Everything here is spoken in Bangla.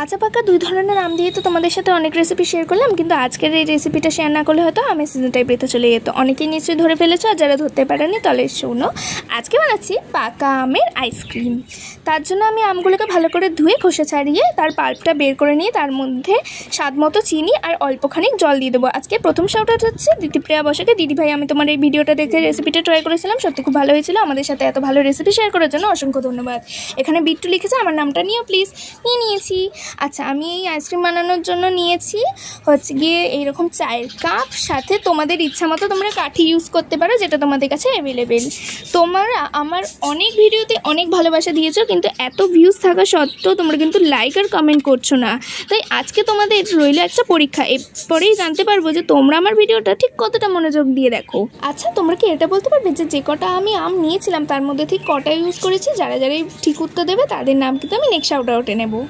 কাঁচা পাকা দুই ধরনের আম দিয়ে তো তোমাদের সাথে অনেক রেসিপি শেয়ার করলাম, কিন্তু আজকের এই রেসিপিটা শেয়ার না করলে হয়তো আমি সিজনটাই পেতে চলে যেত। অনেকেই নিশ্চয়ই ধরে ফেলেছো, আর যারা ধরতে পারেনি তাহলে শোনো। আজকে বানাচ্ছি পাকা আমের আইসক্রিম। তার জন্য আমি আমগুলোকে ভালো করে ধুয়ে খোসা ছাড়িয়ে তার পাল্পটা বের করে নিয়ে তার মধ্যে স্বাদ মতো চিনি আর অল্পখানি জল দিয়ে দেবো। আজকে প্রথম শাউট হচ্ছে দিদিপ্রিয়া বসাকে। দিদিভাই, আমি তোমার এই ভিডিওটা দেখে রেসিপিটা ট্রাই করেছিলাম, সত্যি খুব ভালো হয়েছিল। আমাদের সাথে এত ভালো রেসিপি শেয়ার করার জন্য অসংখ্য ধন্যবাদ। এখানে বিট্টু লিখেছে, আমার নামটা নিও প্লিজ। নিয়েছি। আচ্ছা, আমি এই আইসক্রিম বানানোর জন্য নিয়েছি হচ্ছে গিয়ে এইরকম চায়ের কাপ, সাথে তোমাদের ইচ্ছা মতো তোমরা কাঠি ইউজ করতে পারো, যেটা তোমাদের কাছে অ্যাভেলেবেল। তোমরা আমার অনেক ভিডিওতে অনেক ভালোবাসা দিয়েছো, কিন্তু এত ভিউজ থাকা সত্ত্বেও তোমরা কিন্তু লাইক আর কমেন্ট করছো না। তাই আজকে তোমাদের রইল একটা পরীক্ষা, এরপরেই জানতে পারবো যে তোমরা আমার ভিডিওটা ঠিক কতটা মনোযোগ দিয়ে দেখো। আচ্ছা, তোমরা কি এটা বলতে পারবে যে কটা আমি আম নিয়েছিলাম তার মধ্যে ঠিক কটা ইউজ করেছি? যারা যারা ঠিক উত্তর দেবে তাদের নাম কিন্তু আমি নেক্সট শাউট আউটে নেবো।